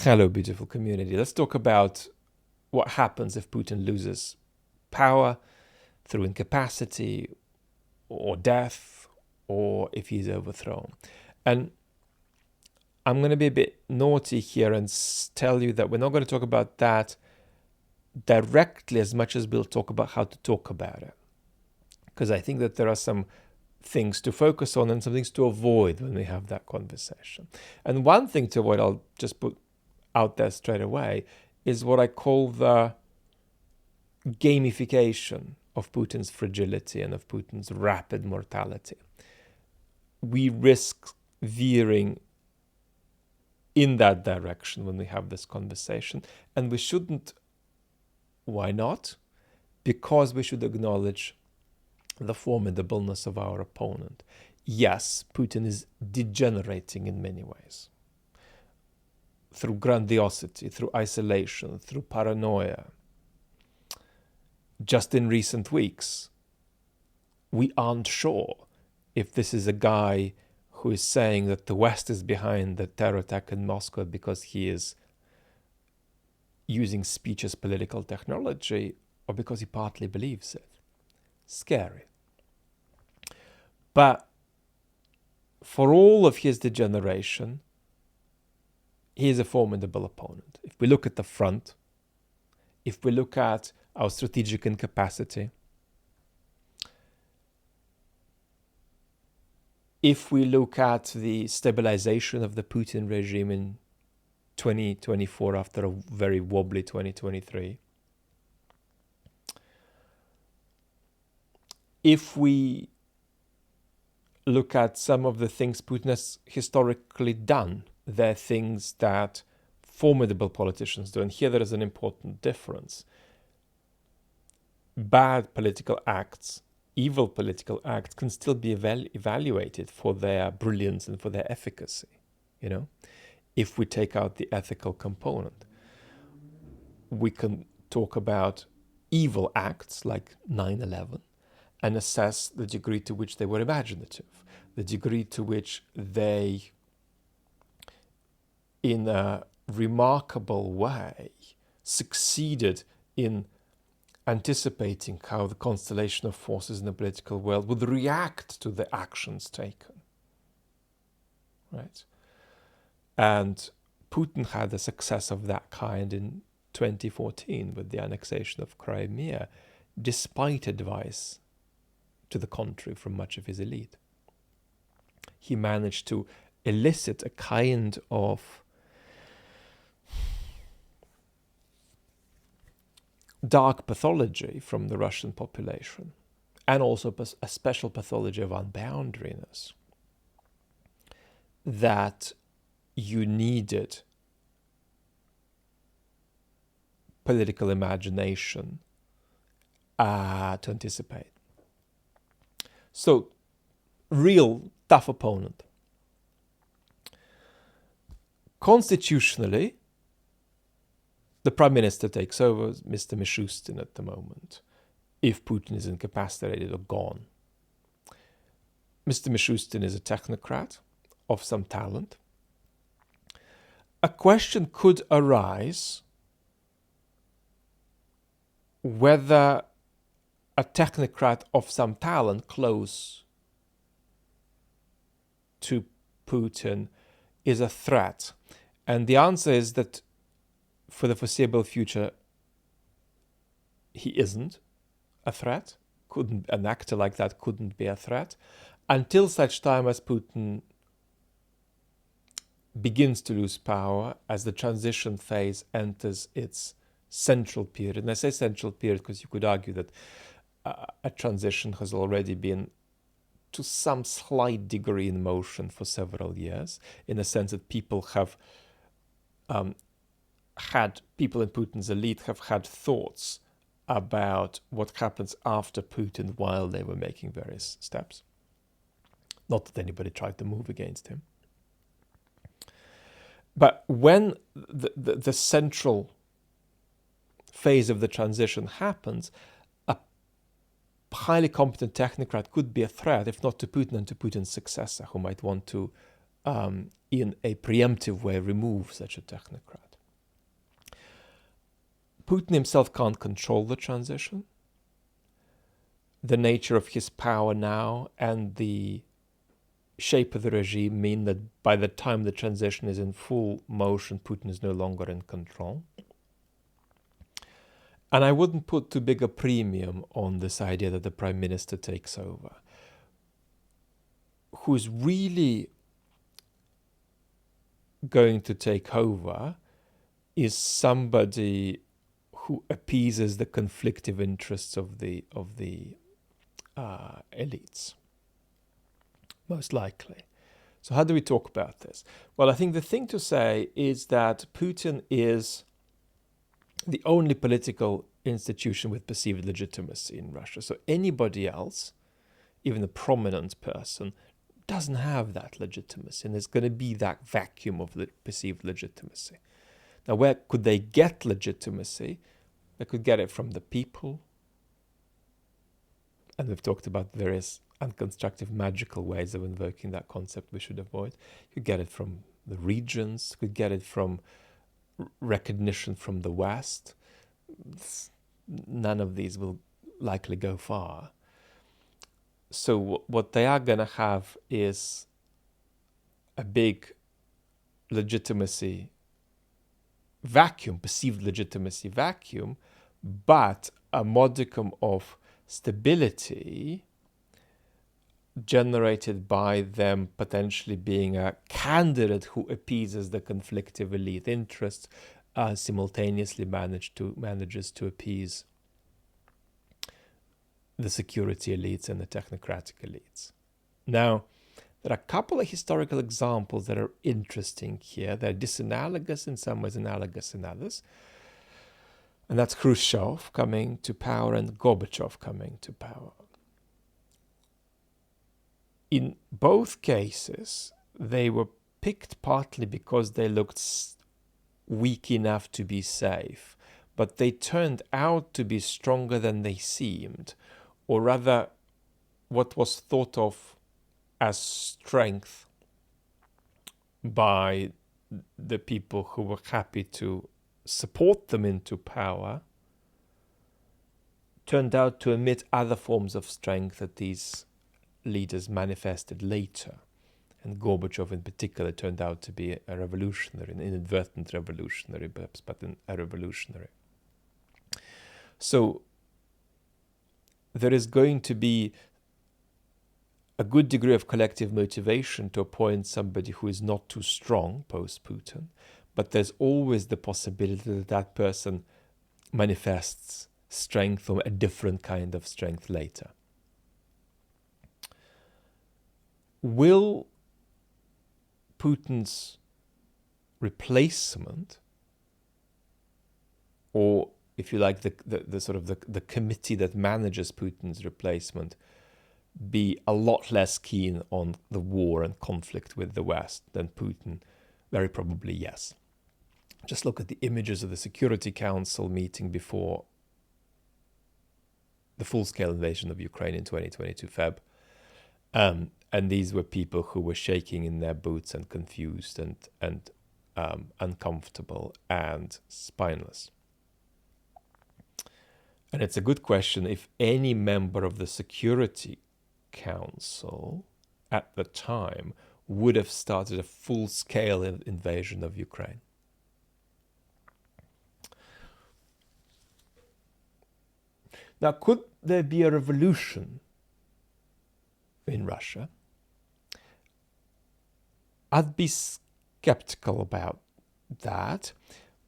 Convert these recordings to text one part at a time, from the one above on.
Hello, beautiful community. Let's talk about what happens if Putin loses power through incapacity or death, or if he's overthrown. And I'm going to be a bit naughty here and tell you that we're not going to talk about that directly as much as we'll talk about how to talk about it. Because I think that there are some things to focus on and some things to avoid when we have that conversation. And one thing to avoid, I'll just put out there straight away, is what I call the gamification of Putin's fragility and of Putin's rapid mortality. We risk veering in that direction when we have this conversation, and we shouldn't. Why not? Because we should acknowledge the formidableness of our opponent. Yes, Putin is degenerating in many ways. Through grandiosity, through isolation, through paranoia. Just in recent weeks, we aren't sure if this is a guy who is saying that the West is behind the terror attack in Moscow because he is using speech as political technology, or because he partly believes it. Scary. But for all of his degeneration, he is a formidable opponent. If we look at the front, if we look at our strategic incapacity, if we look at the stabilization of the Putin regime in 2024 after a very wobbly 2023, if we look at some of the things Putin has historically done, they're things that formidable politicians do. And here there is an important difference. Bad political acts, evil political acts can still be evaluated for their brilliance and for their efficacy, if we take out the ethical component. We can talk about evil acts like 9/11 and assess the degree to which they were imaginative, the degree to which they, in a remarkable way, succeeded in anticipating how the constellation of forces in the political world would react to the actions taken. Right? And Putin had a success of that kind in 2014 with the annexation of Crimea, despite advice to the contrary from much of his elite. He managed to elicit a kind of dark pathology from the Russian population, and also a special pathology of unboundariness that you needed political imagination to anticipate. So, real tough opponent. Constitutionally, the Prime Minister takes over, Mr. Mishustin at the moment, if Putin is incapacitated or gone. Mr. Mishustin is a technocrat of some talent. A question could arise whether a technocrat of some talent close to Putin is a threat. And the answer is that for the foreseeable future, he isn't a threat. An actor like that couldn't be a threat until such time as Putin begins to lose power, as the transition phase enters its central period. And I say central period because you could argue that a transition has already been to some slight degree in motion for several years, in the sense that people have people in Putin's elite have had thoughts about what happens after Putin while they were making various steps. Not that anybody tried to move against him. But when the central phase of the transition happens, a highly competent technocrat could be a threat, if not to Putin, and to Putin's successor, who might want to, in a preemptive way, remove such a technocrat. Putin himself can't control the transition. The nature of his power now and the shape of the regime mean that by the time the transition is in full motion, Putin is no longer in control. And I wouldn't put too big a premium on this idea that the prime minister takes over. Who's really going to take over is somebody who appeases the conflictive interests of the elites, most likely. So how do we talk about this? Well, I think the thing to say is that Putin is the only political institution with perceived legitimacy in Russia. So anybody else, even a prominent person, doesn't have that legitimacy, and there's going to be that vacuum of perceived legitimacy. Now, where could they get legitimacy? They could get it from the people, and we've talked about various unconstructive, magical ways of invoking that concept we should avoid. You could get it from the regions, you could get it from recognition from the West. None of these will likely go far. So what they are going to have is a big legitimacy vacuum, perceived legitimacy vacuum, but a modicum of stability generated by them potentially being a candidate who appeases the conflictive elite interests, simultaneously manages to appease the security elites and the technocratic elites. Now, there are a couple of historical examples that are interesting here. They're disanalogous in some ways, analogous in others. And that's Khrushchev coming to power and Gorbachev coming to power. In both cases, they were picked partly because they looked weak enough to be safe, but they turned out to be stronger than they seemed, or rather, what was thought of as strength by the people who were happy to support them into power turned out to emit other forms of strength that these leaders manifested later. And Gorbachev in particular turned out to be a revolutionary, an inadvertent revolutionary perhaps, but a revolutionary. So there is going to be a good degree of collective motivation to appoint somebody who is not too strong post-Putin, but there's always the possibility that that person manifests strength or a different kind of strength later. Will Putin's replacement, or if you like, the sort of the committee that manages Putin's replacement, be a lot less keen on the war and conflict with the West than Putin? Very probably yes. Just look at the images of the Security Council meeting before the full-scale invasion of Ukraine in 2022 Feb. And these were people who were shaking in their boots and confused and uncomfortable and spineless. And it's a good question if any member of the Security Council at the time would have started a full-scale invasion of Ukraine. Now, could there be a revolution in Russia? I'd be skeptical about that,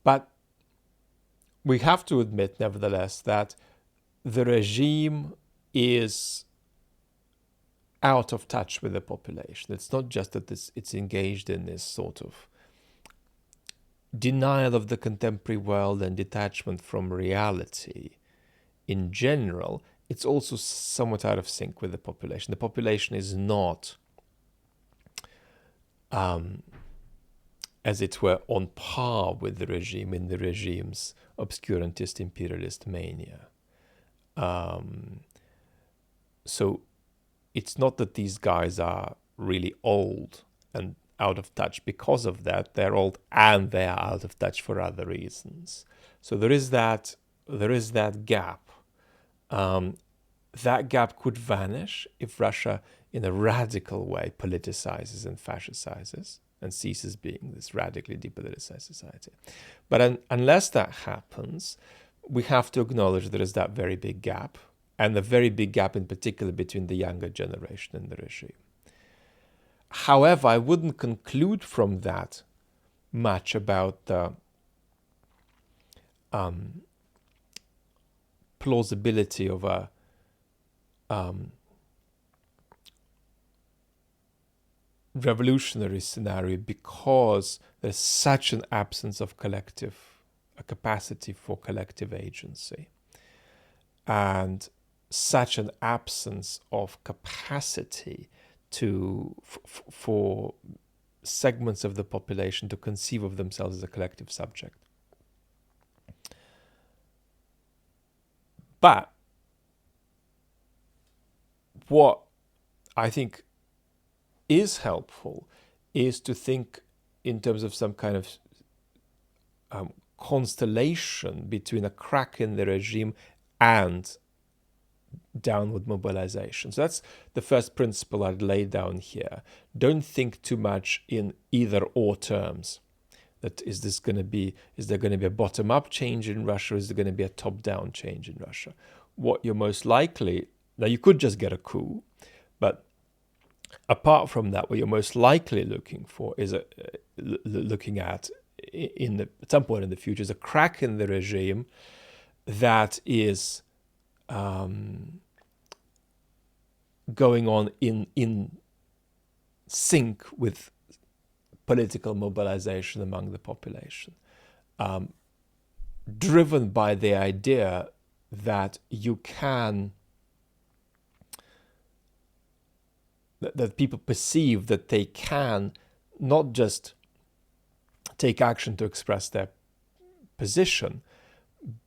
but we have to admit, nevertheless, that the regime is out of touch with the population. It's not just that it's engaged in this sort of denial of the contemporary world and detachment from reality in general. It's also somewhat out of sync with the population. The population is not, as it were, on par with the regime in the regime's obscurantist imperialist mania. So it's not that these guys are really old and out of touch because of that. They're old and they are out of touch for other reasons. So there is that gap. That gap could vanish if Russia, in a radical way, politicizes and fascicizes and ceases being this radically depoliticized society. But unless that happens, we have to acknowledge there is that very big gap, and the very big gap in particular between the younger generation and the regime. However, I wouldn't conclude from that much about the plausibility of a revolutionary scenario, because there's such an absence of a capacity for collective agency, and such an absence of capacity for segments of the population to conceive of themselves as a collective subject. But what I think is helpful is to think in terms of some kind of constellation between a crack in the regime and downward mobilization. So that's the first principle I'd lay down here. Don't think too much in either or terms. That is there going to be a bottom-up change in Russia, or is there going to be a top-down change in Russia? What you're most likely, now you could just get a coup, but apart from that, what you're most likely looking for is looking at at some point in the future is a crack in the regime that is going on in sync with political mobilization among the population, driven by the idea that that people perceive that they can not just take action to express their position,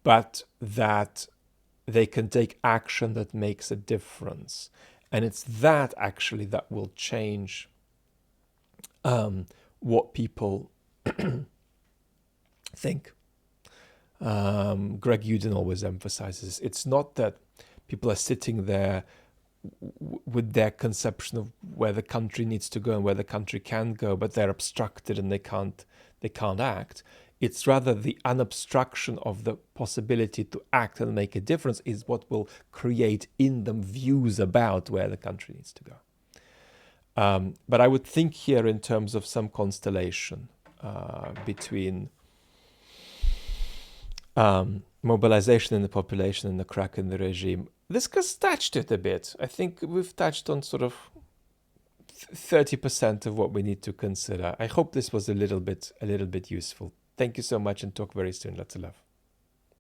but that they can take action that makes a difference. And it's that actually that will change what people think. Greg Uden always emphasizes it's not that people are sitting there with their conception of where the country needs to go and where the country can go, but they're obstructed and they can't act. It's rather the unobstruction of the possibility to act and make a difference is what will create in them views about where the country needs to go. But I would think here in terms of some constellation between mobilization in the population and the crack in the regime. This has touched it a bit. I think we've touched on sort of 30% of what we need to consider. I hope this was a little bit useful. Thank you so much, and talk very soon. Lots of love.